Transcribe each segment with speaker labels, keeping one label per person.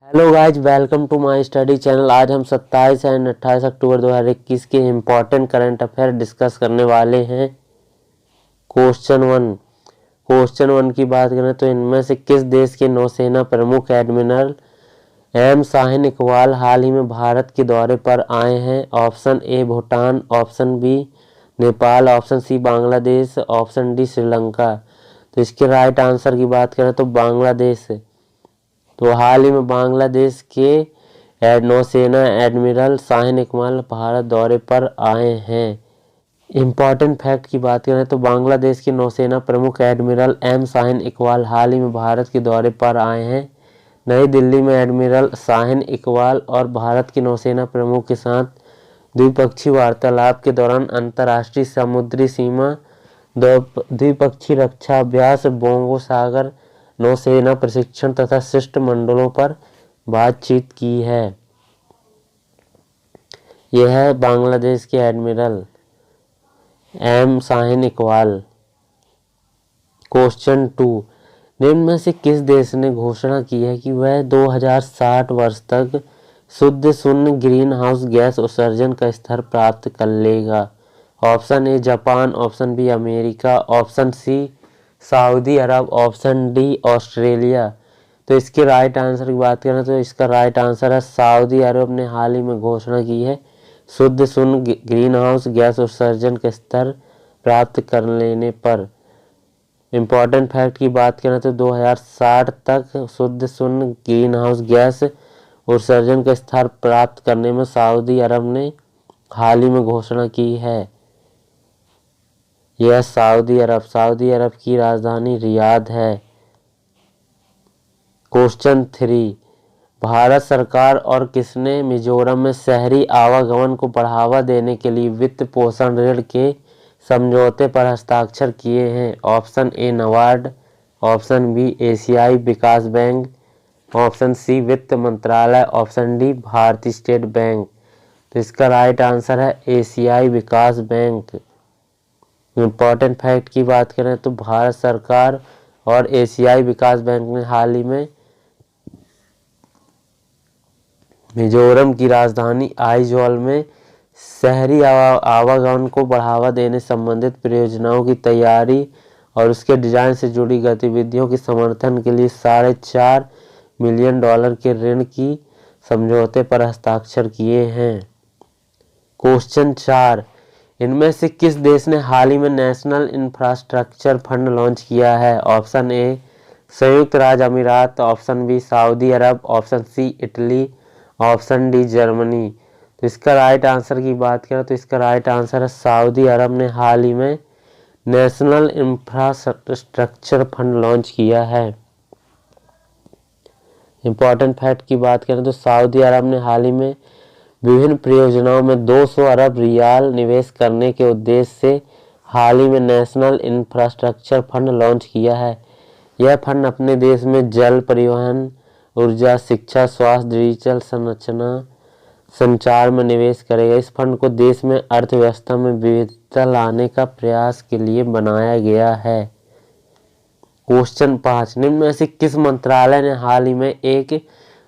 Speaker 1: Hello guys, welcome to my study channel. आज हम 27 and 28 अक्टूबर 2021 के इम्पॉर्टेंट करंट अफेयर डिस्कस करने वाले हैं। क्वेश्चन वन की बात करें तो इनमें से किस देश के नौसेना प्रमुख एडमिरल एम शाहीन इकबाल हाल ही में भारत के दौरे पर आए हैं? Option A Bhutan, option B Nepal, option C Bangladesh, option D Sri Lanka. तो इसके राइट आंसर की बात करें तो बांग्लादेश। तो हाल ही में बांग्लादेश के नौसेना एडमिरल शाहीन इकबाल भारत दौरे पर आए हैं। इम्पॉर्टेंट फैक्ट की बात करें तो बांग्लादेश के नौसेना प्रमुख एडमिरल एम शाहीन इकबाल हाल ही में भारत के दौरे पर आए हैं। नई दिल्ली में एडमिरल शाहीन इकबाल और भारत के नौसेना प्रमुख के साथ द्विपक्षीय वार्तालाप के दौरान अंतर्राष्ट्रीय समुद्री सीमा, द्विपक्षीय रक्षा अभ्यास, बोंगो सागर नौसेना प्रशिक्षण तथा शिष्टमंडलों पर बातचीत की है। यह है बांग्लादेश के admiral M Shaheen Iqbal. Question 2, निम्न में से किस देश ने घोषणा की है कि वह 2060 वर्ष तक शुद्ध शून्य ग्रीन हाउस गैस उत्सर्जन का स्तर प्राप्त कर लेगा? Option A Japan, option B America, option C Saudi Arab, option D Australia. तो इसके राइट आंसर की बात करें तो इसका राइट आंसर है सऊदी अरब ने हाल ही में घोषणा की है शुद्ध शून्य ग्रीन हाउस गैस उत्सर्जन का स्तर प्राप्त कर लेने पर। इम्पॉर्टेंट फैक्ट की बात करें तो 2060 तक शुद्ध शून्य ग्रीन हाउस गैस उत्सर्जन का स्तर प्राप्त करने में सऊदी अरब ने हाल ही में घोषणा की है। यह सऊदी अरब की राजधानी रियाद है। क्वेश्चन 3, भारत सरकार और किसने मिजोरम में शहरी आवागमन को बढ़ावा देने के लिए वित्त पोषण ऋण के समझौते पर हस्ताक्षर किए हैं? Option A NABARD, option B एशियाई विकास बैंक, ऑप्शन सी वित्त मंत्रालय, ऑप्शन डी भारतीय स्टेट बैंक। तो इसका राइट आंसर है एशियाई विकास बैंक। इम्पॉर्टेंट फैक्ट की बात करें तो भारत सरकार और एशियाई विकास बैंक ने हाल ही में मिजोरम की राजधानी आइजोल में शहरी आवागमन को बढ़ावा देने संबंधित परियोजनाओं की तैयारी और उसके डिजाइन से जुड़ी गतिविधियों के समर्थन के लिए $4.5 मिलियन के ऋण की समझौते पर हस्ताक्षर किए हैं। क्वेश्चन 4, इनमें से किस देश ने हाल ही में नेशनल इंफ्रास्ट्रक्चर फंड लॉन्च किया है? ऑप्शन ए संयुक्त राज्य अमीरात, ऑप्शन बी सऊदी अरब, option C Italy, option D Germany. तो इसका राइट आंसर की बात करें तो इसका राइट आंसर है सऊदी अरब ने हाल ही में नेशनल इंफ्रास्ट्रक्चर फंड लॉन्च किया है। इम्पॉर्टेंट फैक्ट की बात करें तो सऊदी अरब ने हाल ही में विभिन्न परियोजनाओं में 200 अरब रियाल निवेश करने के उद्देश्य से हाल ही में नेशनल इंफ्रास्ट्रक्चर फंड लॉन्च किया है। यह फंड अपने देश में जल परिवहन, ऊर्जा, शिक्षा, स्वास्थ्य, डिजिटल संरचना, संचार में निवेश करेगा। इस फंड को देश में अर्थव्यवस्था में विविधता लाने का प्रयास के लिए बनाया गया है। क्वेश्चन 5, निम्न में से किस मंत्रालय ने हाल ही में एक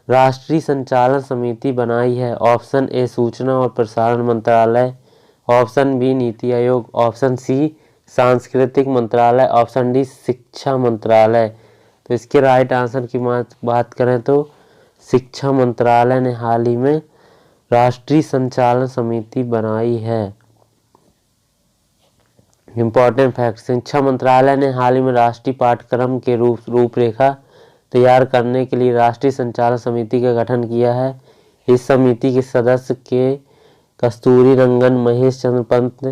Speaker 1: राष्ट्रीय संचालन समिति बनाई है? ऑप्शन ए सूचना और प्रसारण मंत्रालय, option B NITI Aayog, option C सांस्कृतिक मंत्रालय, ऑप्शन डी शिक्षा मंत्रालय। तो इसके राइट आंसर की बात करें तो शिक्षा मंत्रालय ने हाल ही में राष्ट्रीय संचालन समिति बनाई है। इम्पॉर्टेंट फैक्ट, शिक्षा मंत्रालय ने हाल ही में राष्ट्रीय पाठ्यक्रम के रूपरेखा तैयार करने के लिए राष्ट्रीय संचालन समिति का गठन किया है। इस समिति के सदस्य के कस्तूरी रंगन, महेश चंद्र पंत,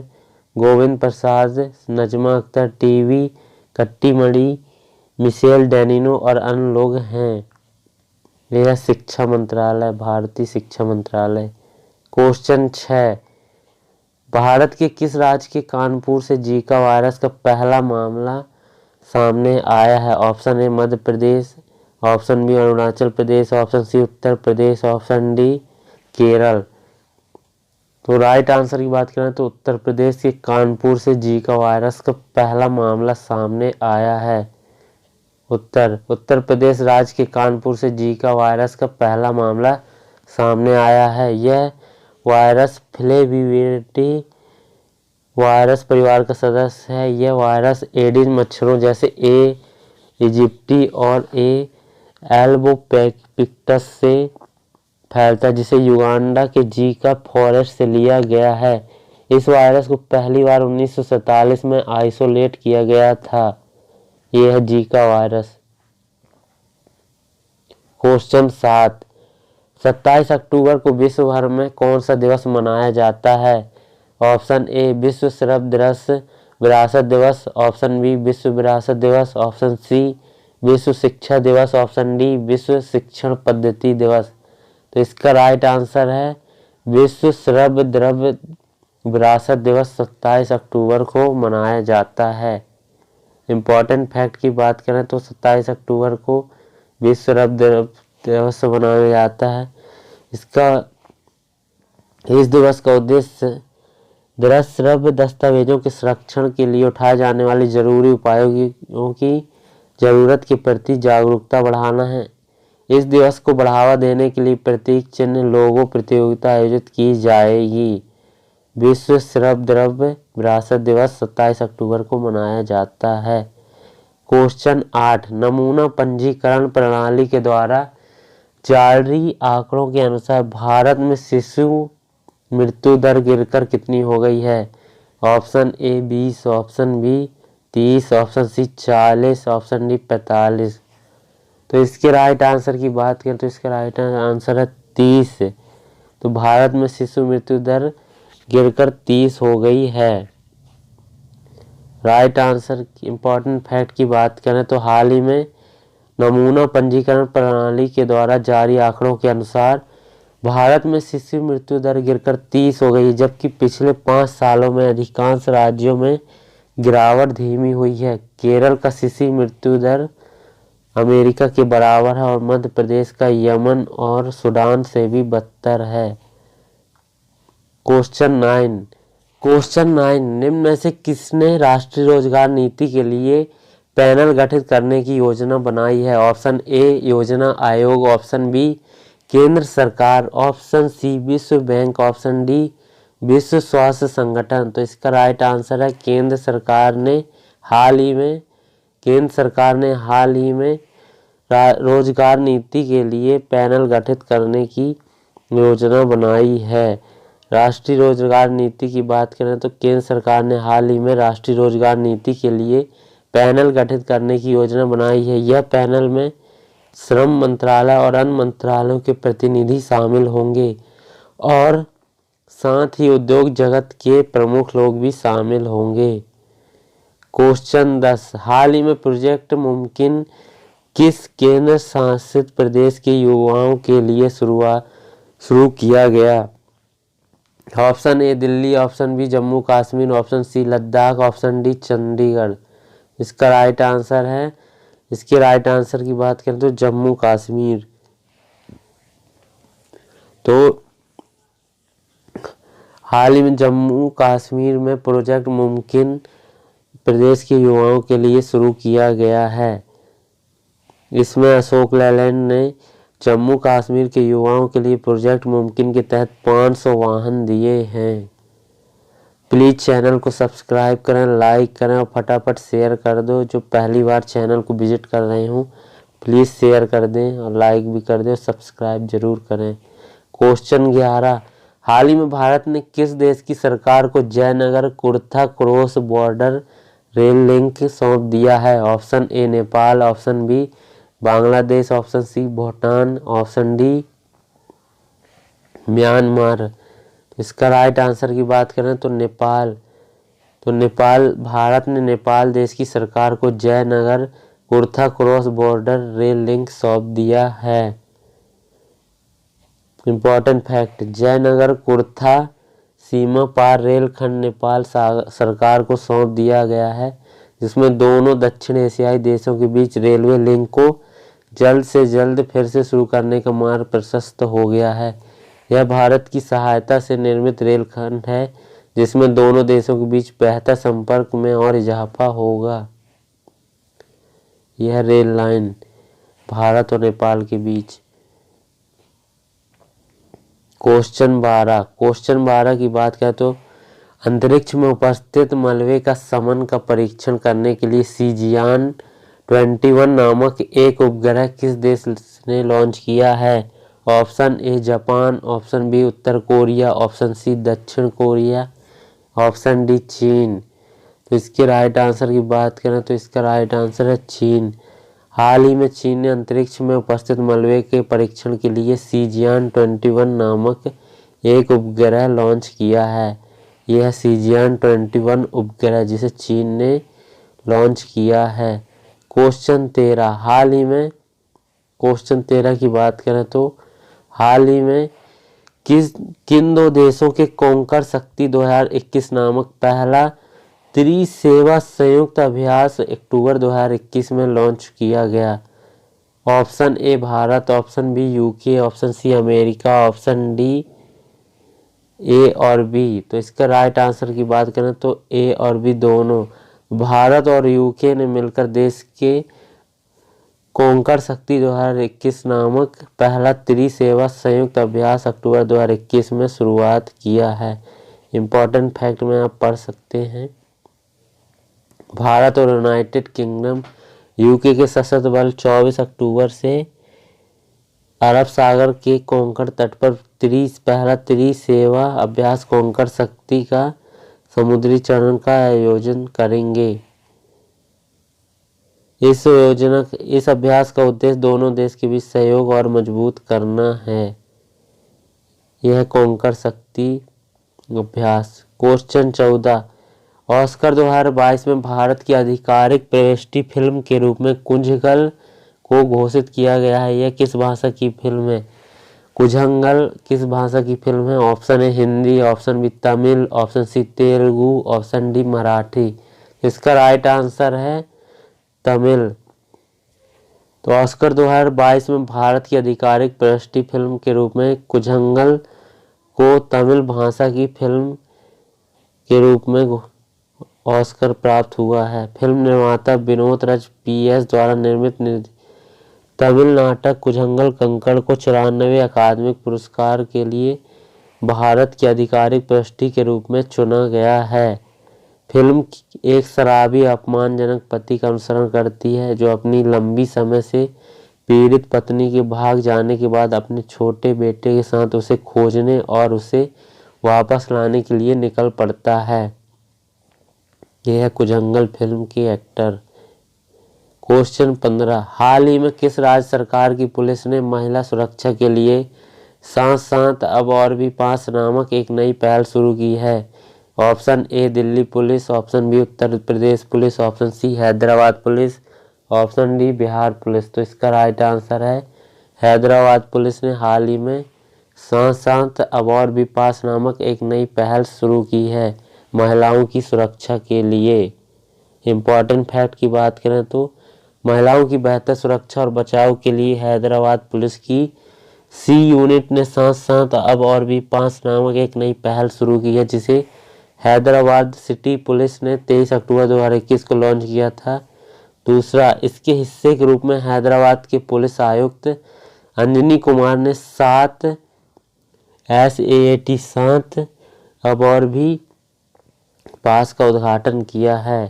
Speaker 1: गोविंद प्रसाद, नजमा अख्तर, टीवी कट्टीमणि, मिशेल डेनिनो और अन्य लोग हैं। यह शिक्षा मंत्रालय, भारतीय शिक्षा मंत्रालय। क्वेश्चन 6, भारत के किस राज्य के कानपुर से जीका वायरस का पहला मामला सामने आया है? Option A Madhya Pradesh, option B Arunachal Pradesh, option C Uttar Pradesh, option D Kerala. तो राइट आंसर की बात करें तो उत्तर प्रदेश के कानपुर से जीका वायरस का पहला मामला सामने आया है। उत्तर प्रदेश राज्य के कानपुर से जीका वायरस का पहला मामला सामने आया है। यह वायरस फ्लेविविरिडी वायरस परिवार का सदस्य है। यह वायरस एडिस मच्छरों जैसे ए इजिप्टी और ए एल्बोपिक्टस से फैलता है, जिसे युगांडा के जीका फॉरेस्ट से लिया गया है। इस वायरस को पहली बार 1947 में आइसोलेट किया गया था। यह है जीका वायरस। क्वेश्चन 7, 27 अक्टूबर को विश्व भर में कौन सा दिवस मनाया जाता है? ऑप्शन ए विश्व श्रव्य दृश्य विरासत दिवस, ऑप्शन बी विश्व विरासत दिवस, ऑप्शन सी विश्व शिक्षा दिवस, ऑप्शन डी विश्व शिक्षण पद्धति दिवस। तो इसका राइट आंसर है विश्व श्रव्य द्रव्य विरासत दिवस 27 अक्टूबर को मनाया जाता है। इम्पॉर्टेंट फैक्ट की बात करें तो 27 अक्टूबर को विश्व श्रव्य द्रव्य दिवस मनाया जाता है। इस दिवस का उद्देश्य दृश्य श्रव्य दस्तावेजों के संरक्षण के लिए उठाए जाने वाले जरूरी उपायों की जरूरत के प्रति जागरूकता बढ़ाना है। इस दिवस को बढ़ावा देने के लिए प्रतीक चिन्ह लोगो प्रतियोगिता आयोजित की जाएगी। विश्व श्रव्य द्रव्य विरासत दिवस 27 अक्टूबर को मनाया जाता है। क्वेश्चन 8, नमूना पंजीकरण प्रणाली के द्वारा जारी आंकड़ों के अनुसार भारत में शिशु मृत्यु दर गिरकर कितनी हो गई है? Option A 20, option B 30, option C 40, option D 45। तो इसके राइट आंसर की बात करें तो इसका राइट आंसर है 30। तो भारत में शिशु मृत्यु दर गिरकर 30 हो गई है। राइट आंसर की इम्पोर्टेंट फैक्ट की बात करें तो हाल ही में नमूना पंजीकरण प्रणाली के द्वारा जारी आंकड़ों के अनुसार भारत में शिशु मृत्यु दर गिरकर 30 हो गई, जबकि पिछले 5 सालों में अधिकांश राज्यों में गिरावट धीमी हुई है। केरल का शिशु मृत्यु दर अमेरिका के बराबर है और मध्य प्रदेश का यमन और सूडान से भी बदतर है। क्वेश्चन 9, निम्न में से किसने राष्ट्रीय रोजगार नीति के लिए पैनल गठित करने की योजना बनाई है? ऑप्शन ए योजना आयोग, ऑप्शन बी केंद्र सरकार, ऑप्शन सी विश्व बैंक, ऑप्शन डी विश्व स्वास्थ्य संगठन। तो इसका राइट आंसर है केंद्र सरकार ने हाल ही में रोजगार नीति के लिए पैनल गठित करने की योजना बनाई है। राष्ट्रीय रोजगार नीति की बात करें तो केंद्र सरकार ने हाल ही में राष्ट्रीय रोजगार नीति के लिए पैनल गठित करने की योजना बनाई है। यह पैनल में श्रम मंत्रालय और अन्य मंत्रालयों के प्रतिनिधि शामिल होंगे और साथ ही उद्योग जगत के प्रमुख लोग भी शामिल होंगे। क्वेश्चन 10, हाल ही में प्रोजेक्ट मुमकिन किस केंद्र शासित प्रदेश के युवाओं के लिए शुरू किया गया? Option A Delhi, option B Jammu Kashmir, option C Ladakh, option D Chandigarh. इसका राइट आंसर है, इसके राइट आंसर की बात करें तो जम्मू कश्मीर। तो हाल ही में जम्मू कश्मीर में प्रोजेक्ट मुमकिन प्रदेश के युवाओं के लिए शुरू किया गया है। इसमें अशोक लेलैंड ने जम्मू कश्मीर के युवाओं के लिए प्रोजेक्ट मुमकिन के तहत 500 वाहन दिए हैं। प्लीज़ चैनल को सब्सक्राइब करें, लाइक करें और फटाफट शेयर कर दो। जो पहली बार चैनल को विजिट कर रहे हूँ प्लीज़ शेयर कर दें और लाइक भी कर दें और सब्सक्राइब जरूर करें। क्वेश्चन 11, हाल ही में भारत ने किस देश की सरकार को Jaynagar Kurtha cross border rail link सौंप दिया है? Option A Nepal, option B Bangladesh, option C Bhutan, option D Myanmar. इसका राइट आंसर की बात करें तो नेपाल। भारत ने नेपाल देश की सरकार को Jaynagar Kurtha cross border rail link सौंप दिया है। इम्पोर्टेंट फैक्ट, जयनगर कुर्था सीमा पार रेल खंड नेपाल सरकार को सौंप दिया गया है, जिसमें दोनों दक्षिण एशियाई देशों के बीच रेलवे लिंक को जल्द से जल्द फिर से शुरू करने का मार्ग प्रशस्त हो गया है। यह भारत की सहायता से निर्मित रेलखंड है, जिसमें दोनों देशों के बीच बेहतर संपर्क में और इजाफा होगा। यह रेल लाइन भारत और नेपाल के बीच। क्वेश्चन 12 की बात करें तो अंतरिक्ष में उपस्थित मलबे का समन का परीक्षण करने के लिए सीजियान 21 नामक एक उपग्रह किस देश ने लॉन्च किया है? Option A Japan, option B उत्तर कोरिया, ऑप्शन सी दक्षिण कोरिया, ऑप्शन डी चीन। तो इसके राइट आंसर की बात करें तो इसका राइट आंसर है चीन। हाल ही में चीन ने अंतरिक्ष में उपस्थित मलबे के परीक्षण के लिए सीजियान 21 नामक एक उपग्रह लॉन्च किया है। यह है सीजियान 21 उपग्रह जिसे चीन ने लॉन्च किया है। क्वेश्चन 13 की बात करें तो हाल ही में किन दो देशों के कॉन्कर शक्ति 2021 नामक पहला त्रिसेवा संयुक्त अभ्यास अक्टूबर 2021 में लॉन्च किया गया? Option A Bharat, option B UK, option C America, option D A और बी। तो इसका राइट आंसर की बात करें तो ए और बी दोनों। भारत और यूके ने मिलकर देश के कॉन्कर शक्ति 2021 नामक पहला त्रिसेवा संयुक्त अभ्यास अक्टूबर 2021 में शुरुआत किया है। इम्पोर्टेंट फैक्ट में आप पढ़ सकते हैं। भारत और यूनाइटेड किंगडम यूके के सशस्त्र बल 24 अक्टूबर से अरब सागर के कोंकण तट पर पहला त्रिसेवा अभ्यास कॉन्कर शक्ति का समुद्री चरण का आयोजन करेंगे। इस अभ्यास का उद्देश्य दोनों देश के बीच सहयोग और मजबूत करना है। यह कॉन्कर शक्ति अभ्यास। क्वेश्चन 14 ऑस्कर 2022 में भारत की आधिकारिक प्रविष्टि फिल्म के रूप में कुंजंगल को घोषित किया गया है। यह किस भाषा की फिल्म है? कुंजंगल किस भाषा की फिल्म है? Option A Hindi, option B Tamil, option C Telugu, option D Marathi. इसका राइट आंसर है तमिल। तो ऑस्कर 2022 में भारत की आधिकारिक प्रविष्टि फिल्म के रूप में कुंजंगल को तमिल भाषा की फिल्म के रूप में ऑस्कर प्राप्त हुआ है। फिल्म निर्माता विनोद रज PS द्वारा निर्मित तमिल नाटक कुंजंगल कंकड़ को 94 अकादमिक पुरस्कार के लिए भारत की आधिकारिक प्रविष्टि के रूप में चुना गया है। फिल्म एक शराबी अपमानजनक पति का अनुसरण करती है जो अपनी लंबी समय से पीड़ित पत्नी के भाग जाने के बाद अपने छोटे बेटे के साथ उसे खोजने और उसे वापस लाने के लिए निकल पड़ता है। यह है कुंजंगल फिल्म के एक्टर। क्वेश्चन 15 हाल ही में किस राज्य सरकार की पुलिस ने महिला सुरक्षा के लिए साथ साथ अब और भी 5 नामक एक नई पहल शुरू की है? Option A Delhi police, option B Uttar Pradesh police, option C Hyderabad police, option D Bihar police. तो इसका राइट आंसर है हैदराबाद पुलिस ने हाल ही में साथ साथ अब और भी 5 नामक एक नई पहल शुरू की है महिलाओं की सुरक्षा के लिए। इम्पॉर्टेंट फैक्ट की बात करें तो महिलाओं की बेहतर सुरक्षा और बचाव के लिए हैदराबाद पुलिस की C यूनिट ने साथ साथ अब और भी 5 नामक एक नई पहल शुरू की है जिसे हैदराबाद सिटी पुलिस ने 23 अक्टूबर 2021 को लॉन्च किया था। दूसरा, इसके हिस्से के रूप में हैदराबाद के पुलिस आयुक्त अंजनी कुमार ने 7 SAAT 7 अब और भी पास का उद्घाटन किया है।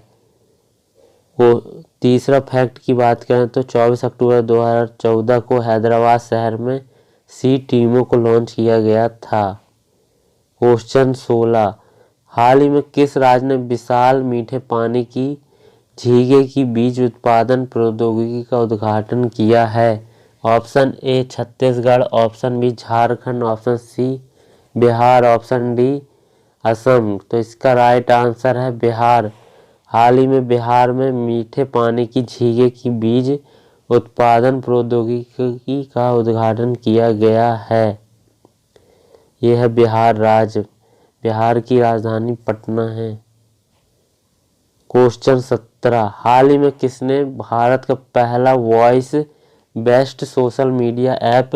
Speaker 1: वो तीसरा फैक्ट की बात करें तो 24 अक्टूबर 2014 को हैदराबाद शहर में C टीमों को लॉन्च किया गया था। क्वेश्चन 16 हाल ही में किस राज्य ने विशाल मीठे पानी की झींगे की बीज उत्पादन प्रौद्योगिकी का उद्घाटन किया है? Option A Chhattisgarh, option B Jharkhand, option C Bihar, option D Assam. तो इसका राइट आंसर है बिहार। हाल ही में बिहार में मीठे पानी की झींगे की बीज उत्पादन प्रौद्योगिकी का उद्घाटन किया गया है। यह है बिहार राज्य। बिहार की राजधानी पटना है। क्वेश्चन 17 हाल ही में किसने भारत का पहला voice based social media app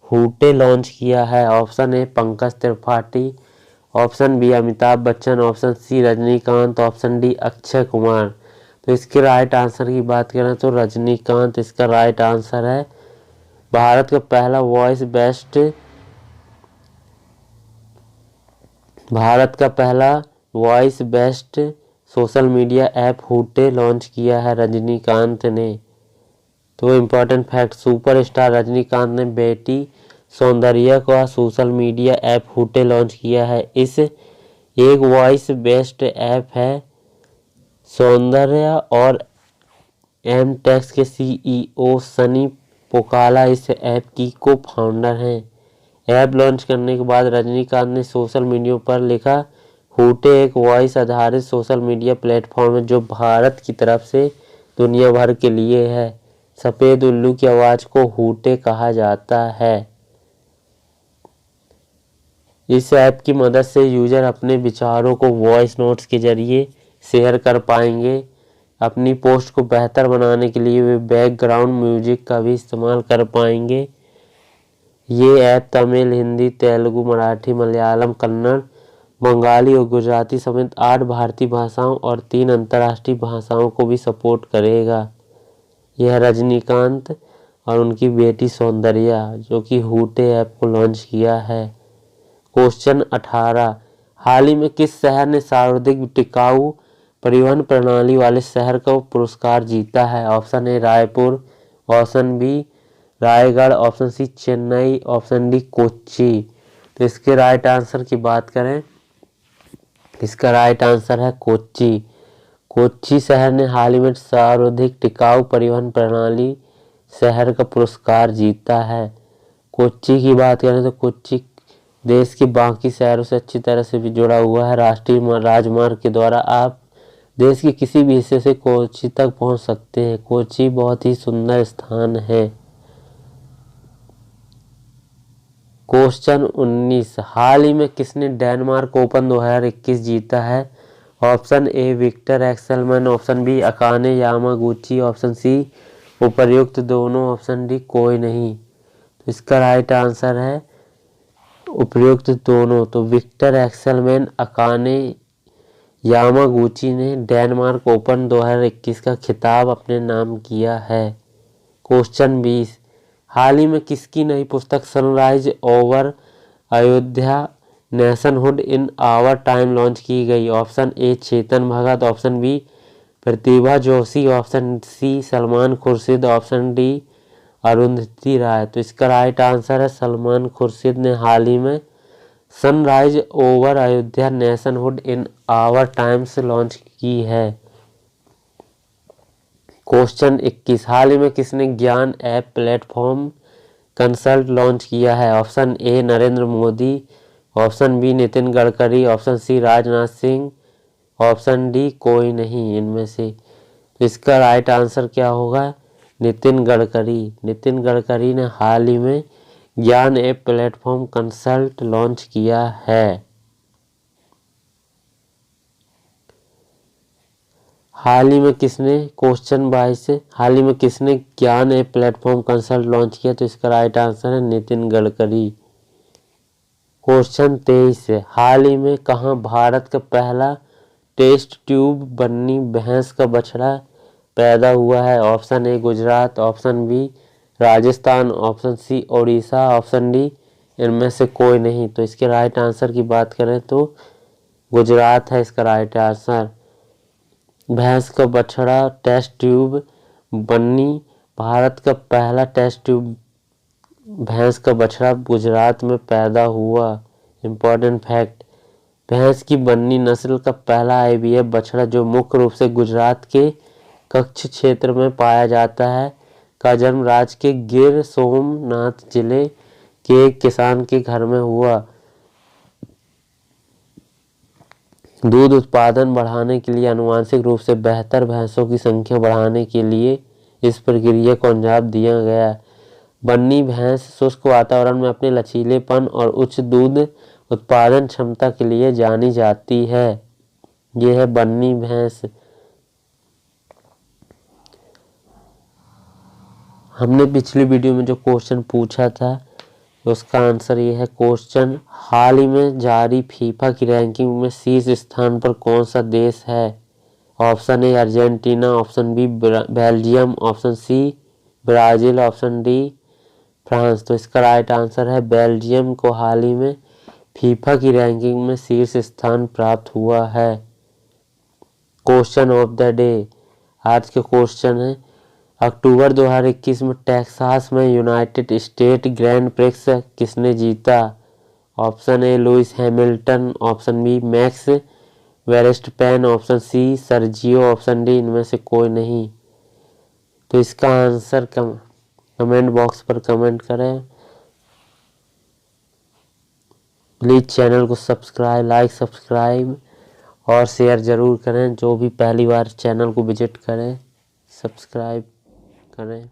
Speaker 1: Hoote launch किया है? Option A Pankaj Tripathi, option B Amitabh Bachchan, option C Rajinikanth, option D Akshay Kumar. तो इसके राइट आंसर की बात करें तो रजनीकांत इसका राइट आंसर है। भारत का पहला voice based social media app Hoote launch किया है रजनीकांत ने। तो इम्पोर्टेंट फैक्ट, सुपरस्टार रजनीकांत ने बेटी सौंदर्या का social media app Hoote launch किया है। इस एक वॉइस बेस्ड ऐप है। सौंदर्या और एमटेक्स के सीईओ सनी पोकाला इस ऐप की को फाउंडर हैं। ऐप लॉन्च करने के बाद रजनीकांत ने सोशल मीडिया पर लिखा, हूटे एक वॉइस आधारित सोशल मीडिया प्लेटफॉर्म है जो भारत की तरफ से दुनिया भर के लिए है। सफ़ेद उल्लू की आवाज़ को हूटे कहा जाता है। इस ऐप की मदद से यूजर अपने विचारों को वॉइस नोट्स के जरिए शेयर कर पाएंगे। अपनी पोस्ट को बेहतर बनाने के लिए वे बैकग्राउंड म्यूजिक का भी इस्तेमाल कर पाएंगे। ये ऐप तमिल, हिंदी, तेलुगु, मराठी, मलयालम, कन्नड़, बंगाली और गुजराती समेत 8 भारतीय भाषाओं और 3 अंतर्राष्ट्रीय भाषाओं को भी सपोर्ट करेगा। यह रजनीकांत और उनकी बेटी सौंदर्या जो कि हूटे ऐप को लॉन्च किया है। क्वेश्चन 18, हाल ही में किस शहर ने सर्वाधिक टिकाऊ परिवहन प्रणाली वाले शहर का पुरस्कार जीता है? Option A Raipur, option B Raigarh, option C Chennai, option D Kochi. तो इसके राइट आंसर की बात करें, इसका राइट आंसर है कोच्चि। कोच्चि शहर ने हाल ही में सर्वाधिक टिकाऊ परिवहन प्रणाली शहर का पुरस्कार जीता है। कोच्चि की बात करें तो कोच्चि देश के बाकी शहरों से अच्छी तरह से भी जुड़ा हुआ है। राष्ट्रीय राजमार्ग के द्वारा आप देश के किसी भी हिस्से से कोच्चि तक पहुंच सकते हैं। कोच्चि बहुत ही सुंदर स्थान है। क्वेश्चन 19, हाल ही में किसने डेनमार्क ओपन 2021 जीता है? Option A Viktor Axelsen, option B Akane Yamaguchi, option C उपर्युक्त दोनों, ऑप्शन डी कोई नहीं। तो इसका राइट आंसर है उपर्युक्त दोनों। तो विक्टर एक्सेलमैन, अकाने यामागुची ने डेनमार्क ओपन 2021 का खिताब अपने नाम किया है। क्वेश्चन 20, हाल ही में किसकी नई पुस्तक sunrise over Ayodhya nationhood in our time launch की गई? Option A Chetan Bhagat, option B Pratibha Joshi, option C Salman Khurshid, option D Arundhati Roy. तो इसका राइट आंसर है सलमान खुर्शीद ने हाल ही में sunrise over Ayodhya nationhood in our times launch की है। क्वेश्चन 21, हाल ही में किसने ज्ञान ऐप प्लेटफॉर्म कंसल्ट लॉन्च किया है? Option A Narendra Modi, option B Nitin Gadkari, option C Rajnath Singh, option D कोई नहीं इनमें से। तो इसका राइट आंसर क्या होगा? नितिन गडकरी। नितिन गडकरी ने हाल ही में ज्ञान ऐप प्लेटफॉर्म कंसल्ट लॉन्च किया है। हाल ही में किसने, क्वेश्चन 22, हाल ही में किसने ज्ञान ऐप प्लेटफॉर्म कंसल्ट लॉन्च किया? तो इसका राइट आंसर है नितिन गडकरी। क्वेश्चन 23, हाल ही में कहाँ भारत का पहला टेस्ट ट्यूब बन्नी भैंस का बछड़ा पैदा हुआ है? Option A Gujarat, option B Rajasthan, option C Odisha, option D इनमें से कोई नहीं। तो इसके राइट आंसर की बात करें तो गुजरात है इसका राइट आंसर। भैंस का बछड़ा टेस्ट ट्यूब बन्नी, भारत का पहला टेस्ट ट्यूब भैंस का बछड़ा गुजरात में पैदा हुआ। इम्पोर्टेंट फैक्ट, भैंस की बन्नी नस्ल का पहला आईवीएफ बछड़ा जो मुख्य रूप से गुजरात के कच्छ क्षेत्र में पाया जाता है का जन्म राज्य के गिर सोमनाथ जिले के एक किसान के घर में हुआ। दूध उत्पादन बढ़ाने के लिए आनुवंशिक रूप से बेहतर भैंसों की संख्या बढ़ाने के लिए इस प्रक्रिया को अंजाम दिया गया। बन्नी भैंस शुष्क वातावरण में अपने लचीलेपन और उच्च दूध उत्पादन क्षमता के लिए जानी जाती है। यह है बन्नी भैंस। हमने पिछली वीडियो में जो क्वेश्चन पूछा था उसका आंसर ये है। क्वेश्चन, हाल ही में जारी फीफा की रैंकिंग में शीर्ष स्थान पर कौन सा देश है? Option A Argentina, option B Belgium, option C Brazil, option D France. तो इसका राइट आंसर है बेल्जियम को हाल ही में फीफा की रैंकिंग में शीर्ष स्थान प्राप्त हुआ है। क्वेश्चन ऑफ द डे, आज के क्वेश्चन है अक्टूबर 2021 में टेक्सास में यूनाइटेड स्टेट ग्रैंड प्रिक्स किसने जीता? Option A Lewis Hamilton, option B Max Verstappen, option C Sergio, option D इनमें से कोई नहीं। तो इसका आंसर कमेंट बॉक्स पर कमेंट करें। प्लीज़ चैनल को सब्सक्राइब और शेयर ज़रूर करें। जो भी पहली बार चैनल को विजिट करें सब्सक्राइब करें।